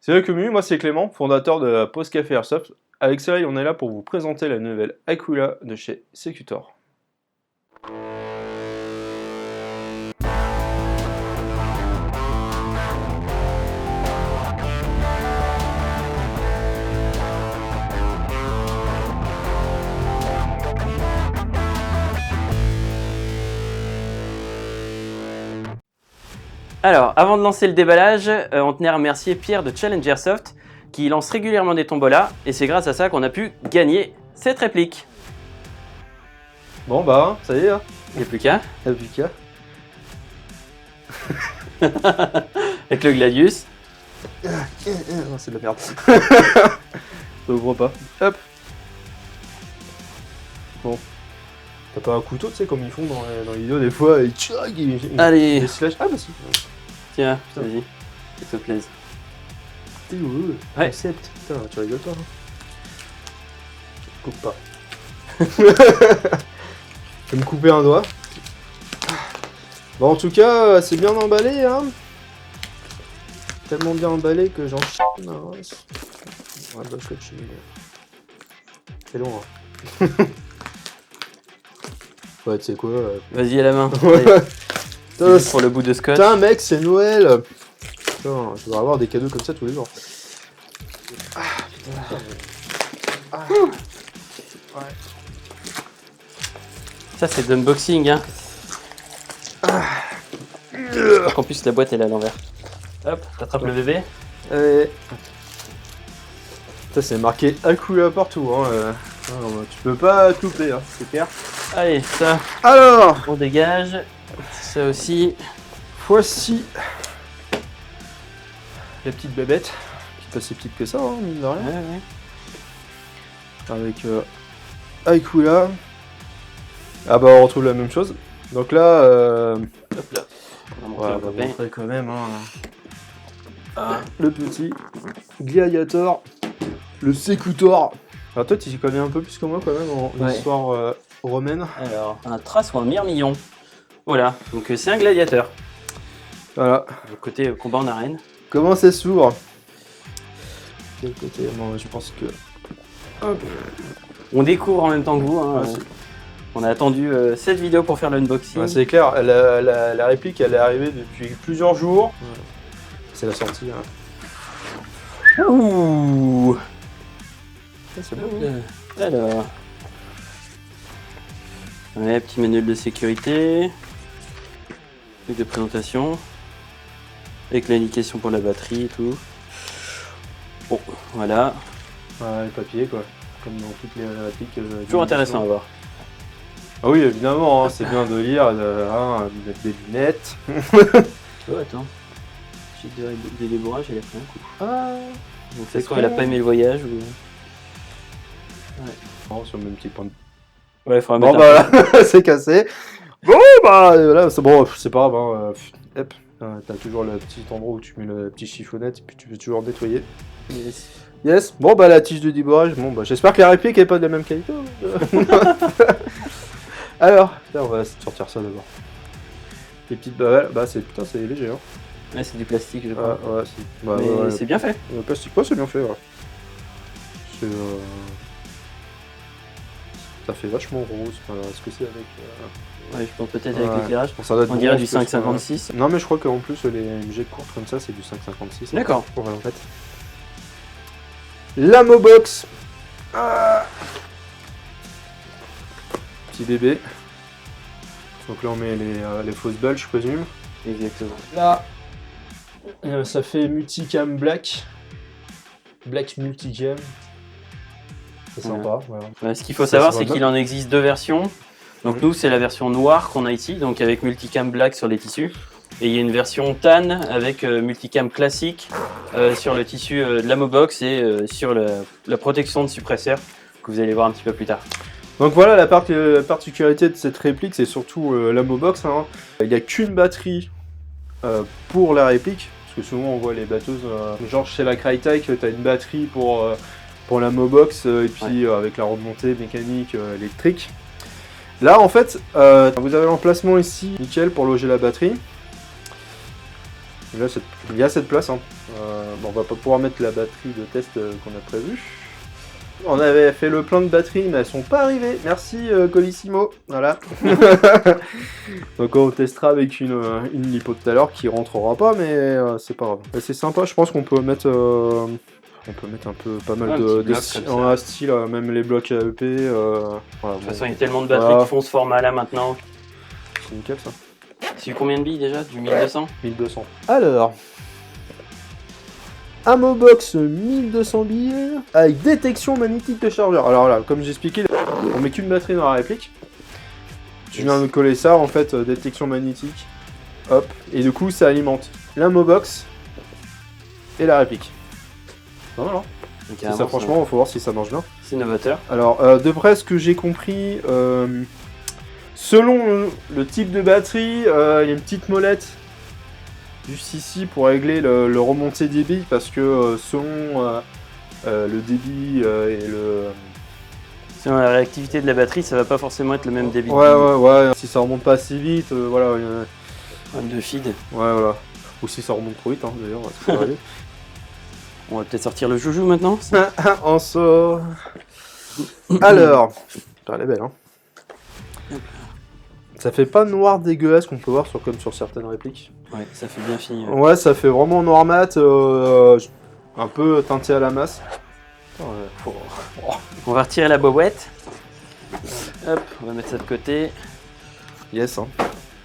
Salut la commu, moi c'est Clément, fondateur de la Pause Café Airsoft. Avec Cyril, on est là pour vous présenter la nouvelle Aquila de chez Secutor. Alors, avant de lancer le déballage, on tenait à remercier Pierre de Challenge Airsoft qui lance régulièrement des tombolas et c'est grâce à ça qu'on a pu gagner cette réplique. Bon bah, ça y est, hein. Il n'y a plus qu'à. Il n'y a plus qu'à. Avec le Gladius. Non, c'est de la merde. Ça ouvre pas. Hop. Bon. T'as pas un couteau, tu sais, comme ils font dans les vidéos des fois, et tchac, Allez. ils slash. Ah bah si. Tiens, Putain. vas-y, que ça te plaise. T'es où Ouais. Concept. Putain, tu rigoles toi, hein. Coupe pas. Je vais me couper un doigt. Bon, en tout cas, c'est bien emballé, hein. Tellement bien emballé que j'en chie. Non, ouais, bah, c'est long, hein. Ouais, tu sais quoi. Vas-y à la main. Ouais. Allez, Putain, juste pour le bout de scotch. putain, mec, c'est Noël. Putain, je devrais avoir des cadeaux comme ça tous les jours. Ah, putain. Ah. Ouais. Ça c'est de l'unboxing, hein. En plus la boîte elle est à l'envers. Hop, t'attrapes le bébé. Ça, c'est marqué Aquila partout, hein. Tu peux pas te louper, hein, c'est clair. Allez, ça, Alors, on dégage. Ça aussi. voici la petite bébête, qui est pas si petite que ça, hein, mine de rien. Ouais. Avec Aquila. Ah bah on retrouve la même chose. Donc là, Hop là. On va on va montrer le copain. montrer quand même le petit Gladiator, le Secutor. Alors toi tu y connais un peu plus que moi quand même en Ouais. histoire romaine. Alors, un trace ou un mirmillon. Voilà, donc c'est un gladiateur. Voilà. Le côté combat en arène. Comment ça s'ouvre? Quel côté? Bon, je pense que... Hop. On découvre en même temps que vous. Hein. Ah, c'est- On a attendu cette vidéo pour faire l'unboxing. Ouais, c'est clair, la réplique elle est arrivée depuis plusieurs jours. C'est la sortie. Hein. Ouh. C'est bon. Alors. Ouais, petit manuel de sécurité. Truc de présentation. Avec l'indication pour la batterie et tout. Bon, voilà. Ouais, les papiers quoi, comme dans toutes les répliques. Toujours intéressant à voir. Ah oui, évidemment, hein, c'est bien de lire, de mettre des lunettes. Oh, attends. J'ai des débourrages, il a pris un coup. Ah, Donc c'est quoi, il a pas aimé le voyage ou... non, sur le même petit point de... Ouais, il faudra Bon mettre un bah là, c'est cassé. Bon bah voilà, c'est bon, c'est pas grave. Hein, hop, t'as toujours le petit endroit où tu mets le petit chiffonnette et puis tu peux toujours nettoyer. peu. Yes. Yes, bon bah la tige de débourrage, bon bah j'espère que la réplique est pas de la même qualité. Alors, là, on va sortir ça d'abord. Les petites bavelles, bah c'est putain c'est léger hein. Ouais, c'est du plastique, je Ouais, crois. ouais, c'est bah, Mais ouais, c'est bien fait. le plastique, ouais, c'est bien fait, ouais. C'est ça fait vachement rose, enfin, est-ce que c'est avec... Ouais, je pense peut-être avec Ouais. l'éclairage. Bon, ça doit être On dirait bronze, du parce que, 5,56. Non mais je crois qu'en plus les MG courtes comme ça c'est du 5,56. D'accord. Ouais, en fait. L'ammo box. Ah. Petit bébé. Donc là on met les fausses balles je présume. Exactement. Là ça fait multicam black. Black multicam. C'est sympa. Voilà. Ouais, ce qu'il faut Ça, savoir, ça c'est va qu'il en existe deux versions. Donc nous, c'est la version noire qu'on a ici, donc avec multicam black sur les tissus. Et il y a une version tan avec multicam classique sur le tissu de l'ammo box et sur la protection de suppresseur que vous allez voir un petit peu plus tard. Donc voilà la particularité de cette réplique, c'est surtout l'ammo box. Hein. Il n'y a qu'une batterie pour la réplique, parce que souvent on voit les batteuses, genre chez la Crytek, tu as une batterie pour l'ammo box et puis avec la remontée mécanique électrique. Là en fait, vous avez l'emplacement ici, nickel pour loger la batterie. Et là, il y a cette place, hein. bon, on va pas pouvoir mettre la batterie de test qu'on a prévue. On avait fait le plein de batteries, mais elles sont pas arrivées. Merci Colissimo. Voilà. Donc on testera avec une lipo tout à l'heure qui rentrera pas, mais c'est pas grave. C'est sympa, je pense qu'on peut mettre... on peut mettre un peu pas mal de style, même les blocs AEP. Voilà, de toute façon, il y a tellement de batteries qui font ce format-là maintenant. C'est nickel ça. C'est combien de billes déjà? Du 1200? 1200. Alors, Amobox 1200 billes avec détection magnétique de chargeur. Alors là, comme j'expliquais, on met qu'une batterie dans la réplique. Tu viens de coller ça, en fait, détection magnétique. Hop, et du coup, ça alimente l'Amobox et la réplique. Voilà. C'est ça, franchement, il faut voir si ça marche bien. C'est novateur. Alors, de près, ce que j'ai compris, selon le type de batterie, il y a une petite molette juste ici pour régler le remontée débit, parce que selon le débit et le... Selon la réactivité de la batterie, ça va pas forcément être le même débit. Ouais, si ça remonte pas assez vite, voilà. De feed. Ouais, voilà. Ou si ça remonte trop vite, hein, d'ailleurs, ça peut arriver. On va peut-être sortir le joujou maintenant. On sort. Alors, elle est belle, hein. Ça fait pas noir dégueulasse qu'on peut voir comme sur certaines répliques. Ouais, ça fait bien fini. Ouais, ça fait vraiment noir mat, un peu teinté à la masse. On va retirer la bobouette. Hop, on va mettre ça de côté. Yes, hein.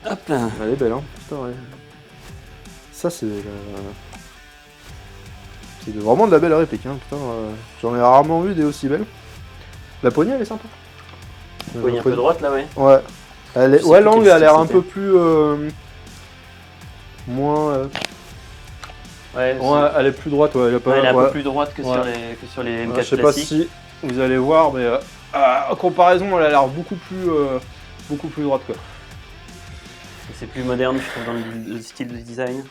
Hop là. Elle est belle, hein. Putain, ouais. Ça, c'est vraiment de la belle réplique, hein. Putain, j'en ai rarement vu des aussi belles. La poignée, elle est sympa. La poignée un peu droite, là, ouais. Ouais. Ouais, l'angle a l'air un peu plus... moins... Ouais, elle est plus droite, ouais. Elle est un peu plus droite que sur les M4 je sais pas si vous allez voir, mais en comparaison, elle a l'air beaucoup plus droite, quoi. C'est plus moderne, je trouve, dans le style de design.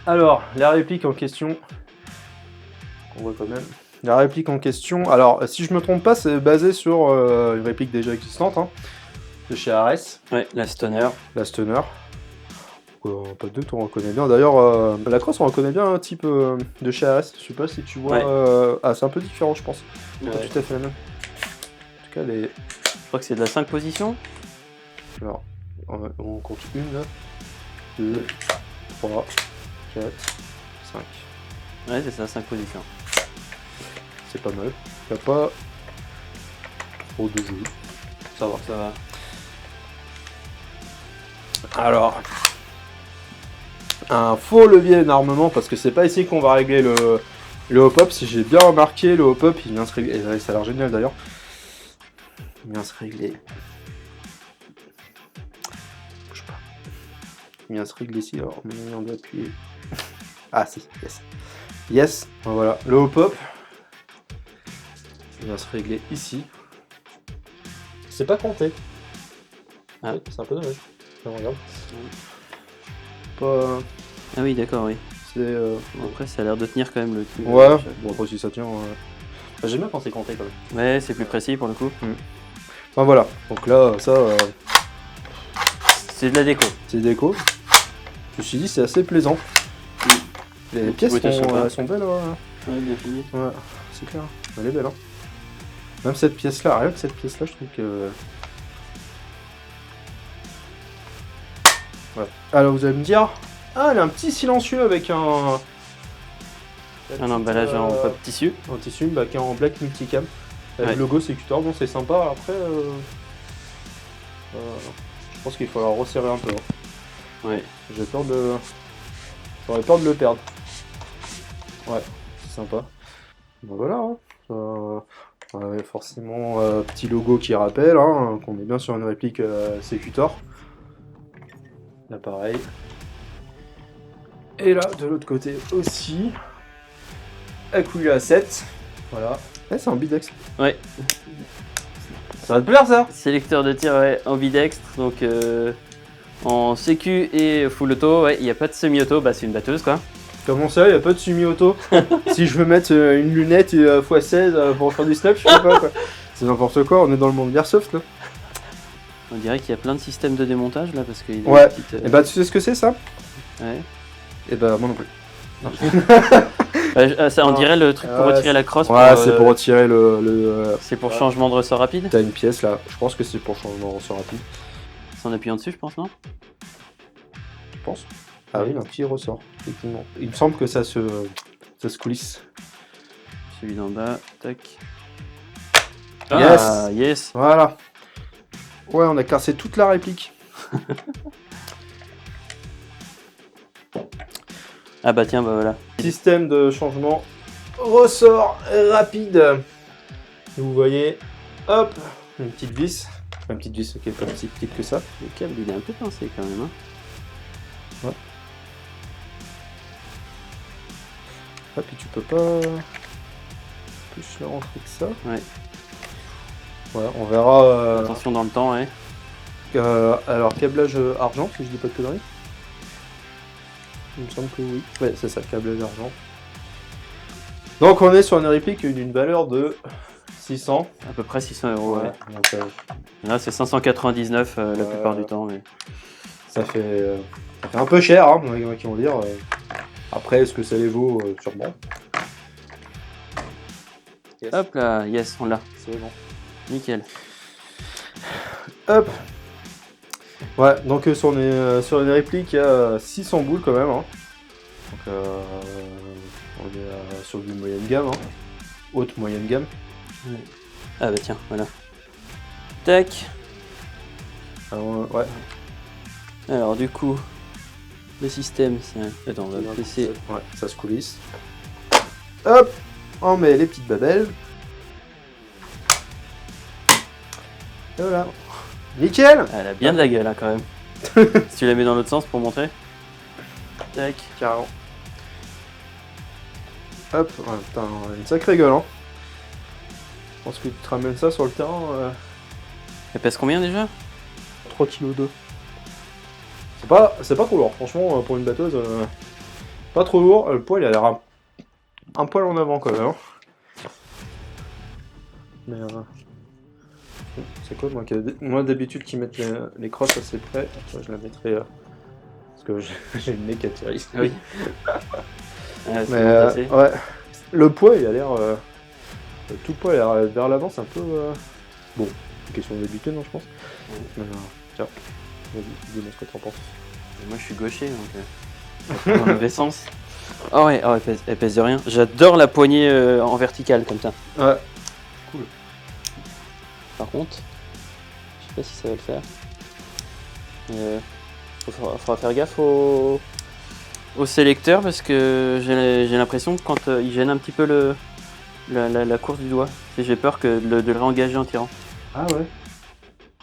Alors, la réplique en question... On voit quand même. La réplique en question... Alors, si je me trompe pas, c'est basé sur une réplique déjà existante, hein, de chez Ares. Ouais, la Stoner. La Stoner. Pas de doute, on reconnaît bien. D'ailleurs, la crosse, on reconnaît bien un type de chez Ares. Je sais pas si tu vois... Ouais. c'est un peu différent, je pense. Ouais. Pas tout à fait la même. En tout cas, les... Je crois que c'est de la 5 positions. Alors, on compte 1, 2, 3, 4, 5. Ouais, c'est ça, 5 positions. C'est pas mal. Il n'y a pas trop de jeu. Ça va. Alors, un faux levier d'armement, parce que c'est pas ici qu'on va régler le hop-up. Si j'ai bien remarqué, le hop-up, il vient se régler. Et ça a l'air génial d'ailleurs. Il vient se régler. Bouge pas. Il vient se régler ici. Alors, on doit appuyer. Ah, si, yes. Yes, voilà. Le hop-up, il vient se régler ici. C'est pas compté. Ah. C'est un peu dommage. Regarde. Pas... Ah oui, d'accord, oui. C'est... Après, ça a l'air de tenir quand même le truc. Ouais, bon après si ça tient... J'aime bien quand c'est compté quand même. Ouais, c'est plus précis pour le coup. Enfin voilà, donc là, ça... C'est de la déco. C'est déco. Je me suis dit, c'est assez plaisant. Les pièces sont belles, Ouais, bien fini. Ouais, c'est clair. Elle est belle, hein. Même cette pièce-là, rien que cette pièce-là, je trouve que... Ouais. Alors vous allez me dire, ah, elle a un petit silencieux avec un emballage en pop tissu. Un tissu qui est en black multicam. Avec le logo Secutor, bon c'est sympa. Après, je pense qu'il faudra resserrer un peu. Hein. Ouais. J'aurais peur de le perdre. Ouais, c'est sympa. Ben voilà. Hein. Forcément, petit logo qui rappelle hein, qu'on est bien sur une réplique Secutor. Là pareil. Et là de l'autre côté aussi. Aquila 7. Voilà. C'est un bidex. Ouais. Ça va te plaire ça? Sélecteur de tir ouais, ambidextre, donc en sécu et full auto, ouais, il n'y a pas de semi-auto, bah c'est une batteuse quoi. Comment ça, il n'y a pas de semi-auto? Si je veux mettre une lunette x16 pour faire du snap, je sais pas quoi. C'est n'importe quoi, on est dans le monde d'Airsoft là. On dirait qu'il y a plein de systèmes de démontage là parce qu'il y a ouais, et bah tu sais ce que c'est ça? Ouais. Et bah moi non plus. Ça, on dirait le truc pour retirer la crosse. Ouais, c'est pour retirer le C'est pour changement de ressort rapide. T'as une pièce là, je pense que c'est pour changement de ressort rapide. C'est en appuyant dessus, je pense, non? Je pense. Ah oui, un petit ressort, effectivement. Il me semble que ça se coulisse. Celui d'en bas, tac. Yes. Ah, yes. Voilà. Ouais, on a cassé toute la réplique. Ah bah tiens, bah voilà. Système de changement ressort rapide. Vous voyez, hop, une petite vis. Enfin, une petite vis, ok, pas si petite que ça. Le câble, il est un peu pincé quand même. Hein. Ouais. Ah, puis tu peux pas plus le rentrer que ça. Ouais. Ouais, on verra. Attention dans le temps, ouais. Alors, câblage argent, si je dis pas de conneries. Il me semble que oui. Ouais, c'est ça, câblage argent. Donc, on est sur une réplique d'une valeur de 600. À peu près 600 €, ouais. Donc, Là, c'est 599 la plupart du temps. Mais... ça fait un peu cher, hein, il y en a qui vont dire. Après, est-ce que ça les vaut sûrement. Yes. Hop là, yes, on l'a. C'est bon. Nickel. Hop. Ouais, donc sur une réplique, il y a 600 boules quand même. Hein. Donc on est sur du moyenne gamme. Hein. Haute moyenne gamme. Ouais. Ah bah tiens, voilà. Tac. Alors, ouais. Alors du coup, le système, c'est... Attends, on va laisser... Ouais, ça se coulisse. Hop, on met les petites babelles. Et voilà. Nickel. Elle a bien de la gueule, hein, quand même. Si tu la mets dans l'autre sens pour montrer. Tac. Carrément. Hop, ouais, putain, une sacrée gueule, hein. Je pense que tu te ramènes ça sur le terrain. Elle pèse combien déjà? 3,2 kg. C'est pas trop lourd, franchement, pour une batteuse. Pas trop lourd. Le poids, il a l'air un poil en avant quand même. Hein. Mais c'est quoi, moi d'habitude qui mettent les crosses assez près, moi, je la mettrais parce que j'ai le nez qui attire ici. Oui. Mais ouais, le poids il a l'air, tout le poids il a l'air vers l'avant, c'est un peu bon, une question d'habitude non je pense. Mais tiens, vas-y, dis-moi ce que t'en penses. Moi je suis gaucher donc dans le mauvais sens. Oh ouais, oh, elle pèse de rien. J'adore la poignée en verticale comme ça. Ouais. Par contre, je sais pas si ça va le faire. Faudra faire gaffe au sélecteur parce que j'ai l'impression que quand il gêne un petit peu la course du doigt, j'ai peur de le réengager en tirant. Ah ouais.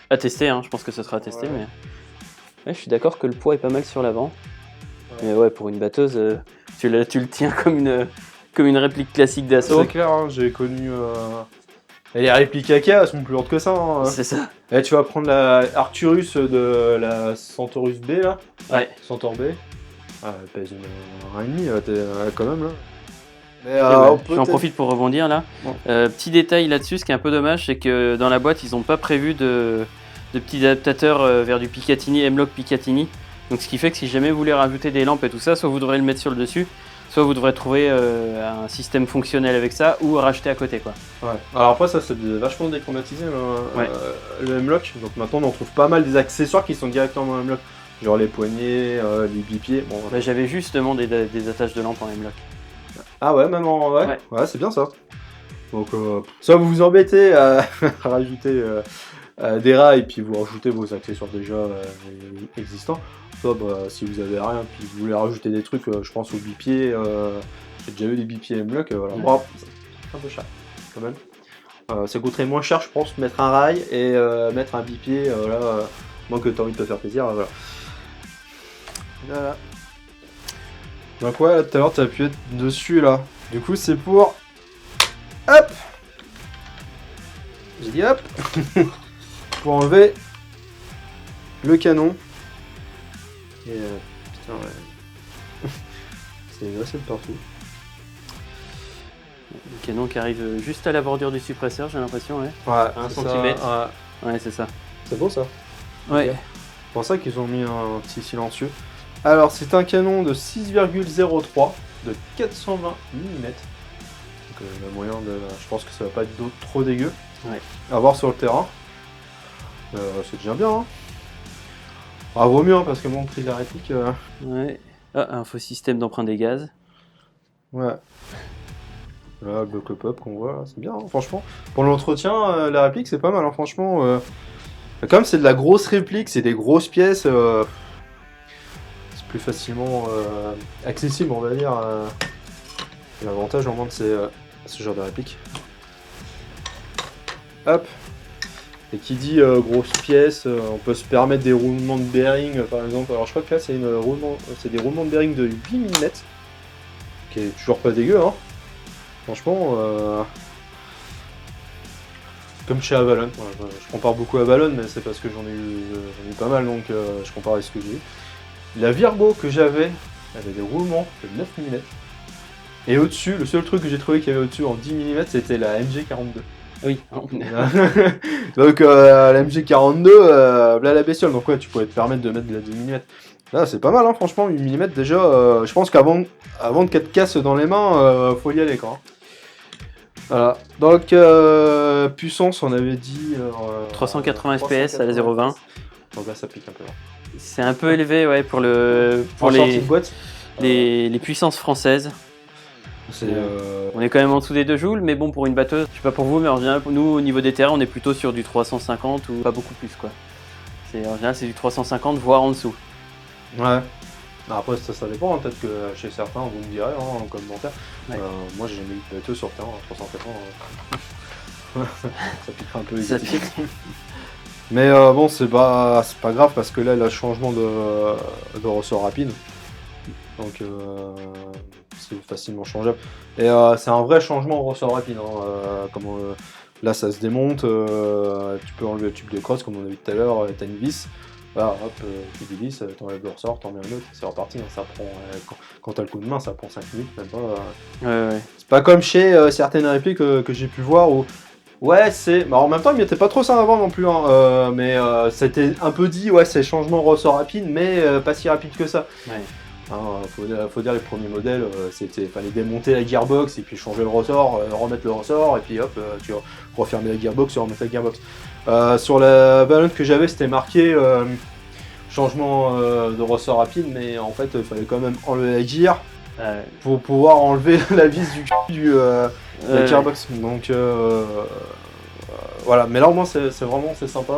À tester, hein, je pense que ça sera à tester, ouais. Mais ouais, je suis d'accord que le poids est pas mal sur l'avant. Ouais. Mais ouais, pour une batteuse, tu le tiens comme une réplique classique d'assaut. C'est clair, hein, j'ai connu. Et les répliques AK, elles sont plus lourdes que ça. Hein. C'est ça. Et tu vas prendre la Arcturus de la Centaurus B là. Ouais. Centaur B. Ah, elle pèse une 1,5 quand même là. Mais J'en profite pour rebondir là. Ouais. Petit détail là-dessus, ce qui est un peu dommage, c'est que dans la boîte, ils n'ont pas prévu de petits adaptateurs vers du Picatinny, M-Lock Picatinny. Donc ce qui fait que si jamais vous voulez rajouter des lampes et tout ça, soit vous devrez le mettre sur le dessus, soit vous devrez trouver un système fonctionnel avec ça ou racheter à côté quoi. Ouais. Alors après ça c'est vachement déchromatisé Ouais. le M-Lock. Donc maintenant on en trouve pas mal des accessoires qui sont directement dans le M-Lock. Genre les poignées, les bipieds. Bon, Bah, j'avais justement des attaches de lampes en M-Lock. Ah ouais, même en... Ouais. Ouais, c'est bien ça. Donc soit vous vous embêtez à rajouter des rails et puis vous rajoutez vos accessoires déjà existants. Soit bah, si vous avez rien puis vous voulez rajouter des trucs, je pense aux bipieds. J'ai déjà eu des bipieds M-Lock. Voilà. Ouais. Bon, c'est un peu cher quand même. Ça coûterait moins cher je pense mettre un rail et mettre un bipied moins que tu as envie de te faire plaisir. Voilà. Donc ouais, là, tout à l'heure, tu as appuyé dessus, là. Du coup, c'est pour... Hop. J'ai dit hop. Pour enlever le canon. Et putain, ouais. C'est une recette partout. Le canon qui arrive juste à la bordure du suppresseur, j'ai l'impression, ouais. Ouais, 1 c'est centimètre. ça, Ouais, c'est ça. C'est beau, ça. Ouais. C'est pour ça qu'ils ont mis un petit silencieux. Alors, c'est un canon de 6,03 de 420 mm. Donc, il y a moyen de. Je pense que ça va pas être trop dégueu. Ouais. À voir sur le terrain. C'est déjà bien. Hein. Ah, vaut mieux, hein, parce que mon prix de la réplique. Ouais. Ah, un faux système d'emprunt des gaz. Ouais. Là, le pop-up qu'on voit, c'est bien, hein, franchement. Pour l'entretien, la réplique, c'est pas mal, hein, franchement. Comme c'est de la grosse réplique, c'est des grosses pièces. C'est plus facilement accessible, on va dire. L'avantage, au moins, c'est ce genre de réplique. Hop. Et qui dit grosse pièce, on peut se permettre des roulements de bearing, par exemple. Alors, je crois que là, c'est des roulements de bearing de 8 mm. Qui est toujours pas dégueu, hein. Franchement, comme chez Avalon. Ouais, je compare beaucoup à Avalon, mais c'est parce que j'en ai eu pas mal, donc je compare avec ce que j'ai eu. La Virgo que j'avais, elle avait des roulements de 9 mm. Et au-dessus, le seul truc que j'ai trouvé qu'il y avait au-dessus en 10 mm, c'était la MG42. Oui. Donc la MG42, là la bestiole, donc ouais, tu pouvais te permettre de mettre de la 10 mm. Là, c'est pas mal, hein, franchement, 8 mm déjà. Je pense qu'avant de qu'elle te casse dans les mains, faut y aller, quoi. Voilà. Donc, puissance, on avait dit. 380 fps à la 0,20. Donc là, ça pique un peu. C'est un peu élevé, ouais, pour sortie de boîte. les puissances françaises. On est quand même en dessous des 2 joules, mais bon, pour une batteuse, je sais pas pour vous, mais en général, nous, au niveau des terrains, on est plutôt sur du 350 ou pas beaucoup plus, quoi. En général, c'est du 350, voire en dessous. Ouais. Après, ça dépend, hein. Peut-être que chez certains, vous me direz, hein, en commentaire. Ouais. Moi, j'ai jamais eu de batteuse sur le terrain, 380. Ça piquera un peu les étiquettes. Mais bon, c'est pas grave parce que là, il a le changement de ressort rapide. Donc, c'est facilement changeable. Et c'est un vrai changement de ressort rapide. Hein. Là, ça se démonte. Tu peux enlever le tube de crosse, comme on a vu tout à l'heure. T'as une vis. Voilà, hop, tu dévisses, t'enlèves le ressort, t'en mets un autre, c'est reparti. Hein. Ça prend, quand t'as le coup de main, ça prend 5 minutes, même pas. Ouais. C'est pas comme chez certaines répliques que j'ai pu voir où. Ouais, c'est. Bah, en même temps, il m'était pas trop ça avant non plus. Hein. Mais c'était un peu dit, ouais, c'est changement de ressort rapide, mais pas si rapide que ça. Ouais. Hein, faut dire, les premiers modèles, fallait démonter la gearbox et puis changer le ressort, remettre le ressort, et puis hop, tu refermais la gearbox et remettre la gearbox. Sur la Valon que j'avais, c'était marqué changement de ressort rapide, mais en fait, il fallait quand même enlever la gear pour pouvoir enlever la vis la gearbox. Donc voilà, mais là au moins c'est sympa.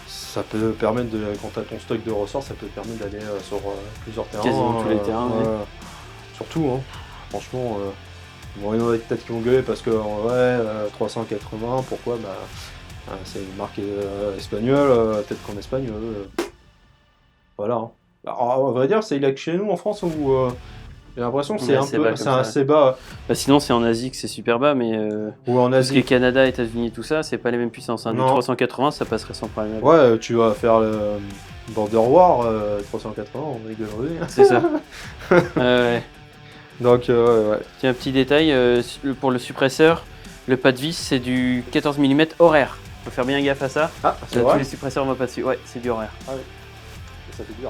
Ça peut permettre, quand tu as ton stock de ressorts, ça peut te permettre d'aller sur plusieurs terrains. Quasiment tous les terrains, ouais. Surtout, hein. Franchement, bon, il y en a peut-être qui vont gueuler parce que, ouais, 380, pourquoi c'est une marque espagnole, peut-être qu'en Espagne, voilà. Hein. Alors, on va dire, il y a que chez nous en France où j'ai l'impression que c'est assez bas. Bah, sinon, c'est en Asie que c'est super bas, mais ou en Asie. Parce que Canada, États-Unis, tout ça, c'est pas les mêmes puissances. Hein. Du 380, ça passerait sans problème. Ouais, tu vas faire le Border War 380, on est gueulerie. C'est ça. Ouais. Donc, ouais. Tiens, un petit détail, pour le suppresseur, le pas de vis, c'est du 14 mm horaire. Faut faire bien gaffe à ça. Ah, c'est vrai. Tous les suppresseurs vont pas dessus. Ouais, c'est du horaire. Ah oui. Ça fait dur.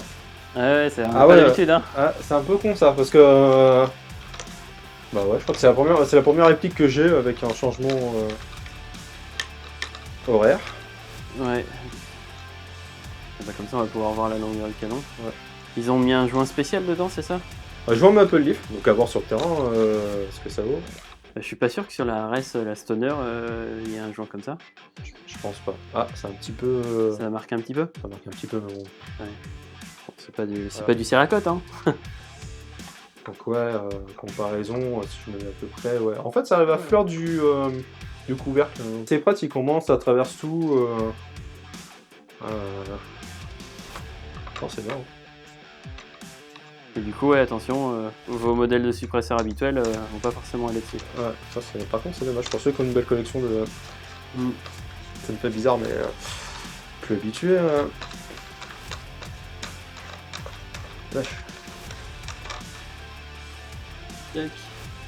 Ouais, c'est pas l'habitude, hein. Ah, c'est un peu con ça, parce que... Bah ouais, je crois que c'est la première réplique que j'ai avec un changement horaire. Ouais. Et bah, comme ça, on va pouvoir voir la longueur du canon. Ouais. Ils ont mis un joint spécial dedans, c'est ça? Joint Maple Leaf, donc à voir sur le terrain ce que ça vaut. Je suis pas sûr que sur la RS, la Stoner, il y a un joint comme ça. Je pense pas. Ah, c'est un petit peu... Ça marque un petit peu? Ça marque un petit peu, mais bon. Ouais. C'est pas du Cerakote, hein. Donc ouais, comparaison, si je me mets à peu près, ouais. En fait, ça arrive à fleur du couvercle. C'est pratique, on ça traverse tout. Oh, c'est bien. Et du coup, ouais, attention, vos modèles de suppresseurs habituels vont pas forcément aller dessus. Ouais, ça c'est... Par contre, c'est dommage. Pour ceux qui ont une belle collection de... Ça me fait bizarre, mais plus habitué. Lâche.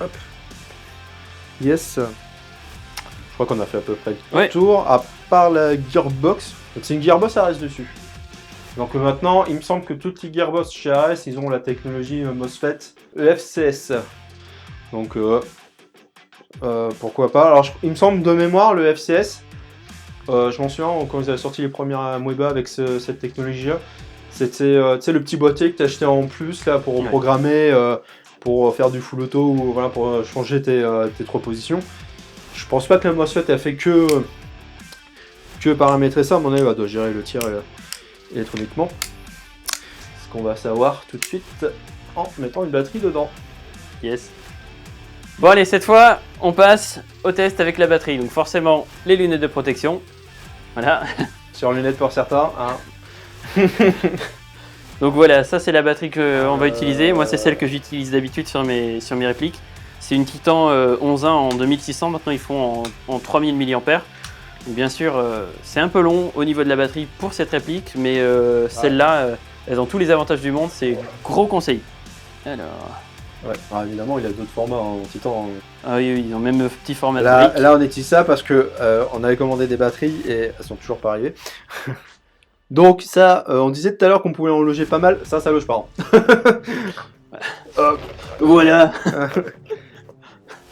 Hop. Yes. Je crois qu'on a fait à peu près le tour, à part la gearbox. Donc c'est une gearbox, ça reste dessus. Donc maintenant, il me semble que toutes les gearbox chez ARS, ils ont la technologie MOSFET EFCS. Donc pourquoi pas. Alors il me semble de mémoire le FCS, je m'en souviens quand ils avaient sorti les premières Amoeba avec cette technologie-là, c'était le petit boîtier que tu achetais en plus là pour programmer, pour faire du full auto ou voilà, pour changer tes 3 positions. Je pense pas que la MOSFET a fait que paramétrer ça, à mon avis, elle doit gérer le tir électroniquement. Ce qu'on va savoir tout de suite en mettant une batterie dedans. Yes. Bon allez, cette fois, on passe au test avec la batterie. Donc forcément, les lunettes de protection. Voilà. Sur lunettes pour certains. Hein. Donc voilà, ça c'est la batterie qu'on va utiliser. Moi, c'est celle que j'utilise d'habitude sur mes répliques. C'est une Titan 11.1 en 2600. Maintenant, ils font en 3000 mAh. Bien sûr, c'est un peu long au niveau de la batterie pour cette réplique, mais celle-là, elles ont tous les avantages du monde. C'est gros conseil. Alors... Ouais, alors évidemment, il y a d'autres formats en Titan. Ah oui, ils ont même le petit format de là, brique. là, on utilise ça parce que on avait commandé des batteries et elles sont toujours pas arrivées. Donc ça, on disait tout à l'heure qu'on pouvait en loger pas mal. Ça loge pas. Voilà.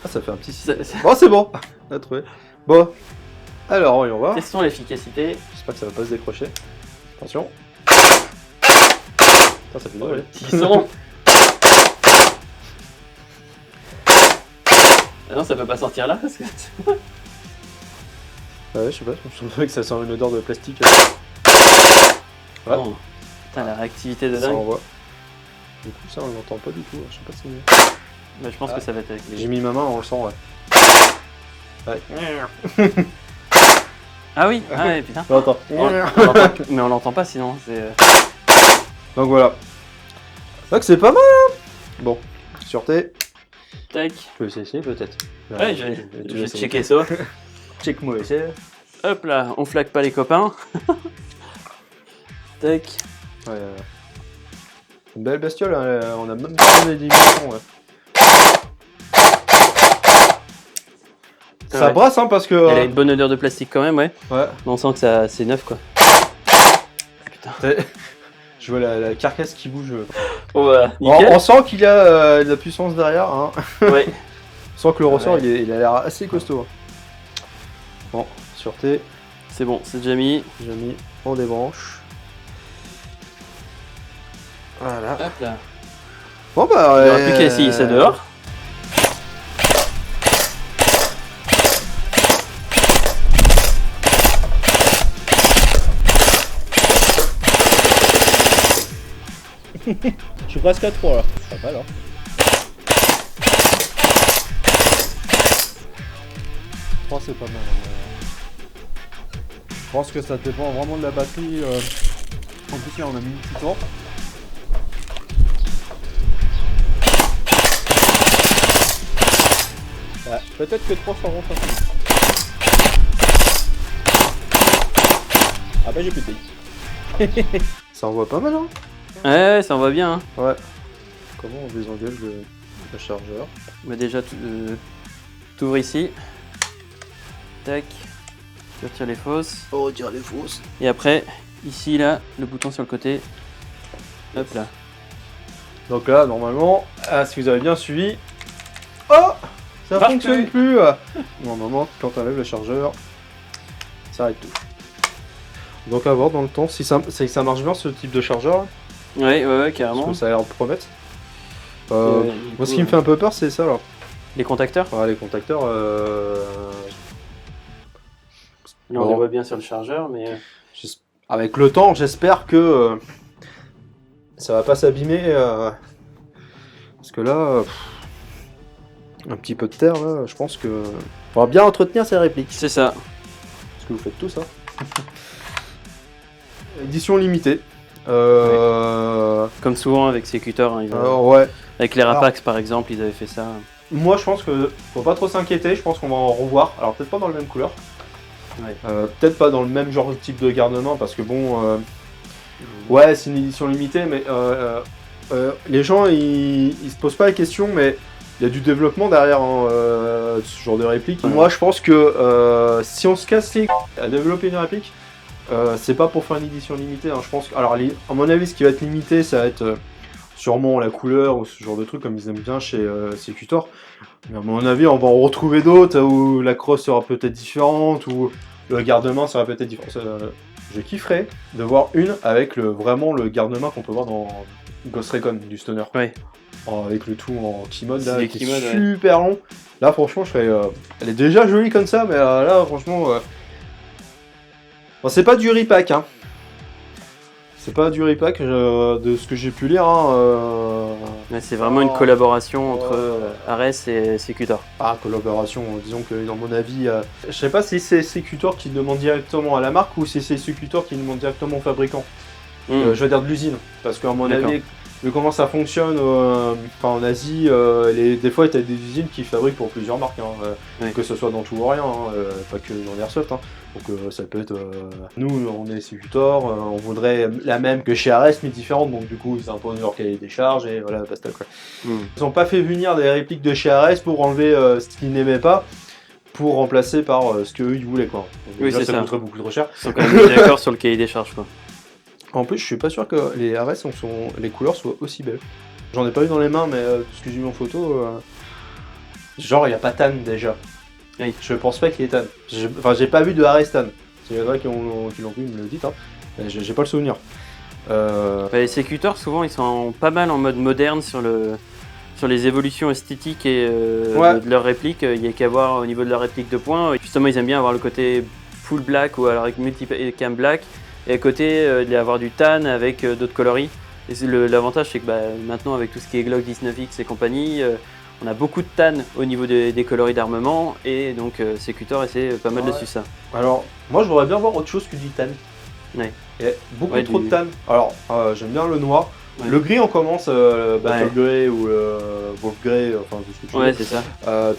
Ça fait un petit... Bon, c'est bon. On a trouvé. Bon. Alors, voyons voir. Testons l'efficacité. J'espère que ça va pas se décrocher. Attention. Ça fait du bruit. Petit son. Ah non, ça peut pas sortir là parce que... Ouais, je sais pas, je me souviens que ça sent une odeur de plastique. Ouais. Oh. Putain, la réactivité de Ça dingue. envoie. Du coup, ça on l'entend pas du tout, je sais pas si... Bah, je pense que ça va être avec les... J'ai mis ma main, on le sent, ouais. Ah oui, ah ouais, putain. On l'entend. Mais on l'entend pas sinon. Donc voilà. Donc c'est pas mal, hein. Bon, sûreté. Tac. Je peux essayer peut-être. Ouais, je vais checker ça. Check-moi essayer. Hop là, on flaque pas les copains. Tac. Ouais, une belle bestiole, hein. On a même pas des dimensions. Ouais. Ça brasse, hein, parce que... Elle a une bonne odeur de plastique quand même, ouais. Ouais. On sent que c'est neuf, quoi. Putain. Je vois la carcasse qui bouge. Oh, bah, On sent qu'il y a de la puissance derrière. Hein. Ouais. On sent que le ressort, il a l'air assez costaud. Bon, sûreté. C'est bon, c'est déjà mis. Déjà mis. On débranche. Voilà. Hop là. Bon bah... Il n'y aura plus qu'à essayer ça dehors. Je suis presque à 3 là. Ça va alors. Je pense que c'est pas mal. Je pense que ça dépend vraiment de la batterie. En plus là on a mis une petite lampe. Ouais, peut-être que 3 ça rentre un peu. Ah bah j'ai plus de billes. Ça envoie pas mal, hein. Ouais, ça en va bien. Hein. Ouais. Comment on désengage le chargeur? Bah déjà, t'ouvres ici. Tac. Tu retires les fausses. On retire les fausses. Et après, ici, là, le bouton sur le côté. Hop là. Donc là, normalement, si vous avez bien suivi... Oh, ça fonctionne plus. Normalement, quand on enlève le chargeur, ça arrête tout. Donc à voir dans le temps si ça marche bien ce type de chargeur. Ouais, carrément. Parce que ça a l'air de promettre. Moi, ce qui me fait un peu peur, c'est ça là. Les contacteurs. Ouais, les contacteurs. Là, on les voit bien sur le chargeur, mais. Avec le temps, j'espère que ça va pas s'abîmer. Parce que là, un petit peu de terre, là, je pense que. On va bien entretenir ces répliques. C'est ça. Parce que vous faites tout ça. Édition limitée. Comme souvent avec ces cutters, hein, ouais. Avec les Rapax par exemple, ils avaient fait ça. Moi je pense que faut pas trop s'inquiéter, je pense qu'on va en revoir. Alors peut-être pas dans la même couleur, Ouais. peut-être pas dans le même genre de type de garnement parce que bon, ouais c'est une édition limitée, mais les gens ils se posent pas la question, mais il y a du développement derrière hein, ce genre de réplique. Ouais. Moi je pense que si on se casse les à développer une réplique, C'est pas pour faire une édition limitée, hein. Je pense que, alors, à mon avis, ce qui va être limité, ça va être sûrement la couleur ou ce genre de truc, comme ils aiment bien chez Secutor. Mais à mon avis, on va en retrouver d'autres où la crosse sera peut-être différente, ou le garde-main sera peut-être différent. Je kifferais de voir une avec vraiment le garde-main qu'on peut voir dans Ghost Recon du Stoner. Ouais. Avec le tout en key-mode, là, C'est qui key-mode, est super long. Là, franchement, je serais. Elle est déjà jolie comme ça, mais là, franchement. Bon, c'est pas du repack, hein. C'est pas du repack de ce que j'ai pu lire, hein. Ouais, c'est vraiment une collaboration entre Ares et Secutor. Ah, collaboration, disons que dans mon avis, je sais pas si c'est Secutor qui demande directement à la marque ou si c'est Secutor qui demande directement au fabricant. Je veux dire de l'usine, parce qu'à mon avis, vu comment ça fonctionne en Asie, des fois tu as des usines qui fabriquent pour plusieurs marques, hein, que ce soit dans tout ou rien, hein, pas que dans l'Airsoft. Hein. Donc ça peut être... nous, on est Secutor, on voudrait la même que chez Ares, mais différente, donc du coup ils imposent leur cahier des charges et voilà, basta quoi. Ils n'ont pas fait venir des répliques de chez Ares pour enlever ce qu'ils n'aimaient pas, pour remplacer par ce qu'eux ils voulaient, quoi. Donc, oui, déjà, ça coûterait beaucoup trop cher. Ils sont quand même d'accord sur le cahier des charges, quoi. En plus, je suis pas sûr que les Ares, les couleurs soient aussi belles. J'en ai pas eu dans les mains, mais ce que j'ai vu en photo, genre il y a pas tan déjà. Oui. Je pense pas qu'il y ait tan. J'ai pas vu de Ares tan. S'il y en a qui l'ont vu, ils me le dites. Hein. J'ai pas le souvenir. Les Secutor, souvent, ils sont pas mal en mode moderne sur les évolutions esthétiques et de leurs répliques. Il y a qu'à voir au niveau de leur réplique de points. Justement, ils aiment bien avoir le côté full black ou alors avec multicam black. Et à côté, avoir du tan avec d'autres coloris. Et l'avantage, c'est que maintenant, avec tout ce qui est Glock 19X et compagnie, on a beaucoup de tan au niveau des coloris d'armement. Et donc, Secutor essaie pas mal dessus ça. Alors, moi, je voudrais bien voir autre chose que du tan. Ouais. Il y a beaucoup trop de tan. Alors, j'aime bien le noir. Ouais. Le gris, on commence, Battle Grey ou Wolf Grey, enfin tout ce que tu veux. Ouais, c'est ça.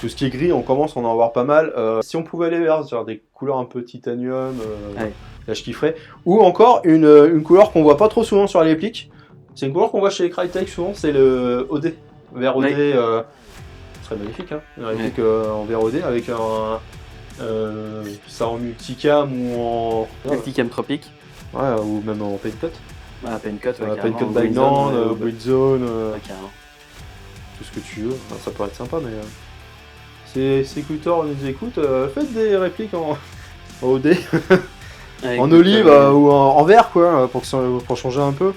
Tout ce qui est gris, on commence à en avoir pas mal. Si on pouvait aller vers des couleurs un peu titanium, là je kifferais. Ou encore une couleur qu'on voit pas trop souvent sur les répliques. C'est une couleur qu'on voit chez les Crytek souvent, c'est le OD. Vert OD, ce serait magnifique, hein. Une réplique en vert OD avec ça en multicam ou en. Multicam tropique. Ouais, ou même en paint cut. Ah, paint cut, paint cut background, Bleed Zone, carrément. Tout ce que tu veux. Enfin, ça pourrait être sympa, mais c'est Secutor nous écoute, faites des répliques en OD, en olive ou en vert, quoi, pour changer un peu.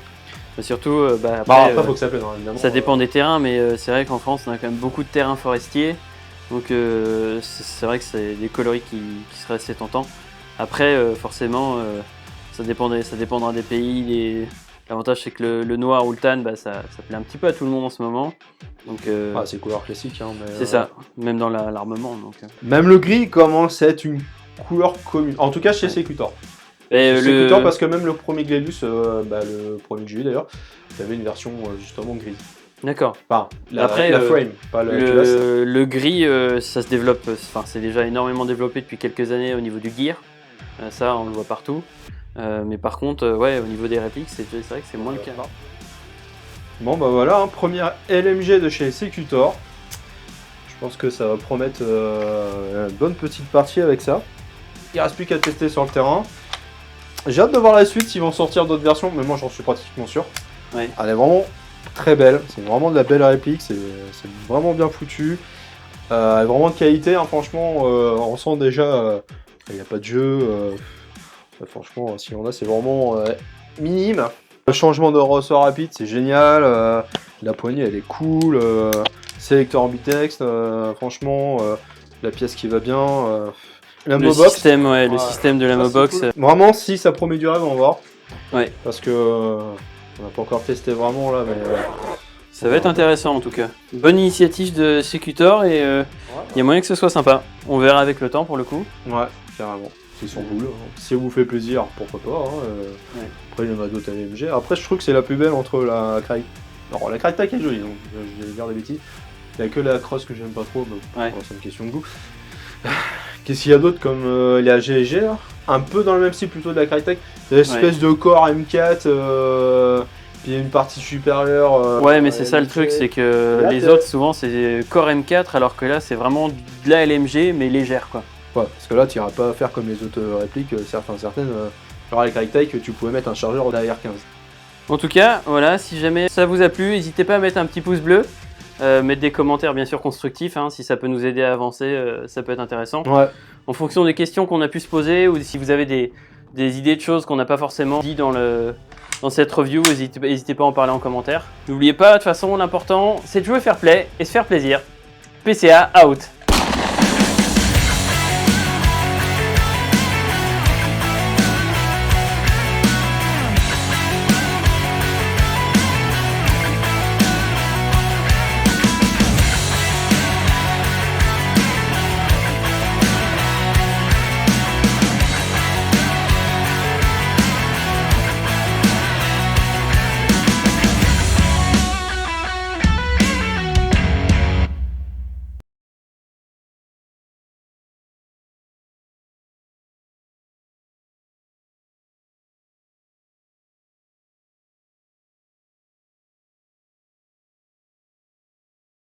Mais surtout, après, faut que ça plaise, évidemment. Ça dépend des terrains, mais c'est vrai qu'en France, on a quand même beaucoup de terrains forestiers. Donc, c'est vrai que c'est des coloris qui seraient assez tentants. Après, forcément, ça dépendra des pays. L'avantage, c'est que le noir ou le tan, ça plaît un petit peu à tout le monde en ce moment. Donc, c'est couleur classique. Hein, c'est ça, même dans l'armement. Même le gris commence à être une couleur commune. En tout cas, chez Secutor. Secutor, parce que même le premier Gladius, le premier que j'ai eu d'ailleurs, il y avait une version justement grise. D'accord. Enfin, après, la frame, pas le gris, ça se développe. C'est déjà énormément développé depuis quelques années au niveau du gear. Ça, on le voit partout. Mais par contre, au niveau des répliques, c'est vrai que c'est moins le cas. Bon, voilà, première LMG de chez Secutor. Je pense que ça va promettre une bonne petite partie avec ça. Il ne reste plus qu'à tester sur le terrain. J'ai hâte de voir la suite s'ils vont sortir d'autres versions, mais moi j'en suis pratiquement sûr. Ouais. Elle est vraiment très belle, c'est vraiment de la belle réplique, c'est vraiment bien foutu. Elle est vraiment de qualité, hein, franchement, on sent déjà il n'y a pas de jeu. Franchement, si on a, c'est vraiment minime. Le changement de ressort rapide, c'est génial. La poignée, elle est cool. Sélecteur ambitexte, franchement, la pièce qui va bien. La Mobox. Le système de la Mobox. Cool. Vraiment, si ça promet du rêve, on va voir. Ouais. Parce que on n'a pas encore testé vraiment là, mais. Ça va être intéressant en tout cas. Bonne initiative de Secutor et il y a moyen que ce soit sympa. On verra avec le temps pour le coup. Ouais, carrément. C'est son boulot. Hein. Si ça vous fait plaisir, pourquoi pas. Hein, Après, il y en a d'autres LMG. Après, je trouve que c'est la plus belle entre la Crytek. Alors, la Crytek est jolie, donc je vais dire des bêtises. Il n'y a que la Cross que j'aime pas trop, mais c'est une question de goût. Qu'est-ce qu'il y a d'autre comme les AGG là, un peu dans le même style plutôt de la Crytek. L'espèce de corps M4, puis il y a une partie supérieure. Ouais, mais c'est ça le truc, c'est que là, les autres souvent c'est corps M4, alors que là c'est vraiment de la LMG mais légère quoi. Ouais, parce que là tu n'iras pas faire comme les autres répliques, certaines Alors avec Crytek, tu pouvais mettre un chargeur derrière 15. En tout cas, voilà, si jamais ça vous a plu, n'hésitez pas à mettre un petit pouce bleu, mettre des commentaires bien sûr constructifs, hein, si ça peut nous aider à avancer, ça peut être intéressant. Ouais. En fonction des questions qu'on a pu se poser ou si vous avez des idées de choses qu'on n'a pas forcément dit dans cette review, n'hésitez pas à en parler en commentaire. N'oubliez pas, de toute façon, l'important c'est de jouer fair play et se faire plaisir. PCA out.